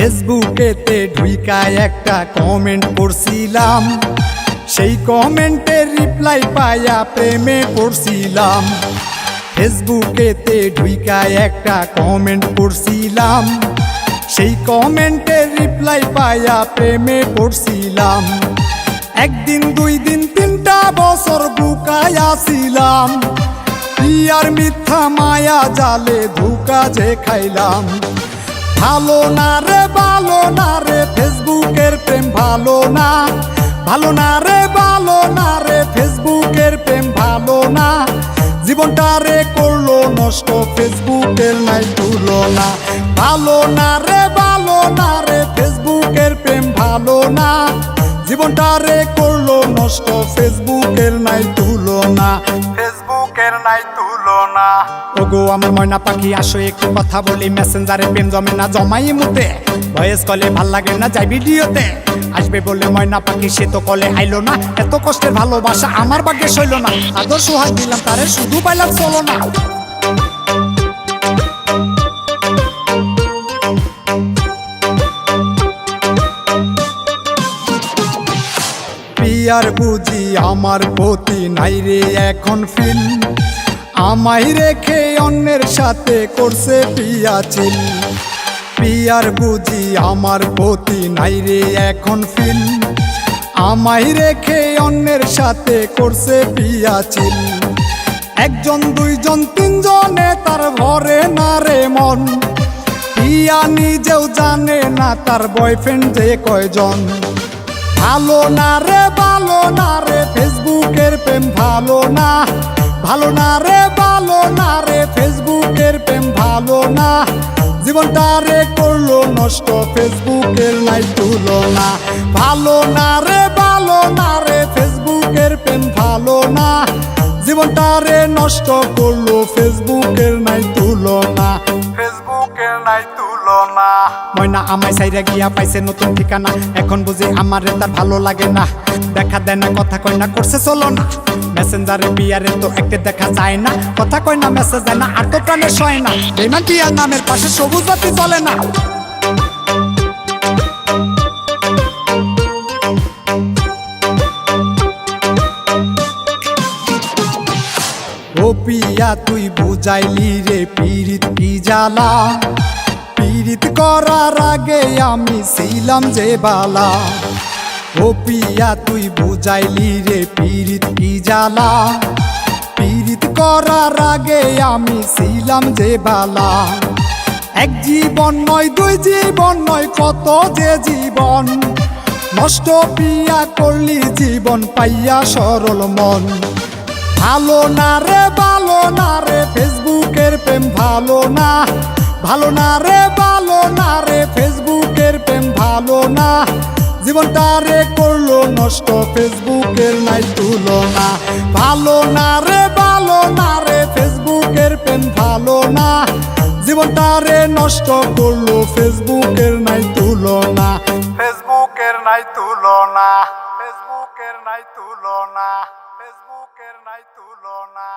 ফেসবুকেতে ঢুইকায় একটা কমেন্ট করছিলাম, সেই কমেন্টের রিপ্লাই পাইয়া প্রেমে পড়ছিলাম। ফেসবুকেতে ঢুইকায় একটা কমেন্ট করছিলাম, সেই কমেন্টের রিপ্লাই পাইয়া প্রেমে পড়ছিলাম। একদিন দুই দিন তিনটা বছর বুকায় আসিলাম, প্রিয়ার মিথ্যা মায়া জালে ধোঁকা যে খাইলাম। ভালো না রে ভালো না রে ফেসবুকের প্রেম ভালো না, ভালো না রে ভালো না রে ফেসবুকের প্রেম ভালো না। জীবনটা রে করলো নষ্ট ফেসবুকের নাই তুলনা। ভালো না রে ভালো না রে ফেসবুকের প্রেম ভালো না, জীবনটা রে করলো নষ্ট ফেসবুকের নাই তুলনা, ফেসবুকের নাই তুলনা। ওগো আমার ময়না পাখি আসো একটু কথা বলি, মেসেঞ্জারে প্রেম জমে না জমাই মুতে, ভয়েস কলে ভাল লাগে না যাই ভিডিওতে। আসবে বলে ময়না পাখি সে তো কলে আইলো না, এত কষ্টের ভালোবাসা আমার ভাগ্যে সইল না। আদর সোহাগ দিলাম তারে শুধু পাইলাম চলো না। প্রিয়ার বুঝি আমার প্রতি নাই রে এখন ফিল, আমায় রেখে অন্যের সাথে করছে প্রিয়া চিল। প্রিয়ার বুঝি আমার প্রতি নাই রে এখন ফিল, আমায় রেখে অন্যের সাথে করছে প্রিয়া চিল। একজন দুইজন তিনজনে তার ভরে না রে মন, প্রিয়া নিজেও জানে না তার বয়ফ্রেন্ড যে কয়জন। ভালো না রে ভালো না রে ফেসবুকের প্রেম ভালো না, ভালো না রে ভালো না রে ফেসবুকের প্রেম ভালো না। জীবনটা রে করলো নষ্ট ফেসবুকের নাই তুলনা। ভালো না রে ভালো না রে ফেসবুকের প্রেম ভালো না, জীবনটা রে নষ্ট করলো ফেসবুকের নাই তুলনা, ফেসবুকের নাই তুলনা। ময়না আমায় সাইরা গিয়া পাইছে নতুন ঠিকানা, এখন বুঝি আমার তার ভালো লাগে না। দেখা দেয় না কথা কয় না করছে চলো না, মেসেঞ্জারে বিয়ারে তো একটা দেখা যায় না। কথা কয় না মেসেজ দেয় না আর তো প্রাণে সয় না, বেমান পিয়ার নামের পাশে সবুজ বাতি চলে না। ও পিয়া তুই বুঝাইলি রে পীড়িত কি জ্বালা, পীড়িত করার আগে আমি ছিলাম যে বালা। ও পিয়া তুই বুঝাইলি রে পীড়িত কি জ্বালা, পীড়িত করার আগে আমি ছিলাম যে বালা। এক জীবন নয় দুই জীবন নয় কত যে জীবন, নষ্ট পিয়া করলি জীবন পাইয়া সরল মন। ভালো না রে ভালো না রে ফেসবুকের প্রেম ভালো না, ভালো না রে ভালো না রে ফেসবুকের প্রেম ভালো না। জীবনটা রে করলো নষ্ট ফেসবুকের নাই তুলনা। ভালো না রে ভালো না রে ফেসবুকের প্রেম ভালো না, জীবনটা রে নষ্ট করলো ফেসবুকের নাই তুলনা, ফেসবুকের নাই তুলনা, ফেসবুকের নাই তুলনা, ফেসবুকের নাই তুলনা।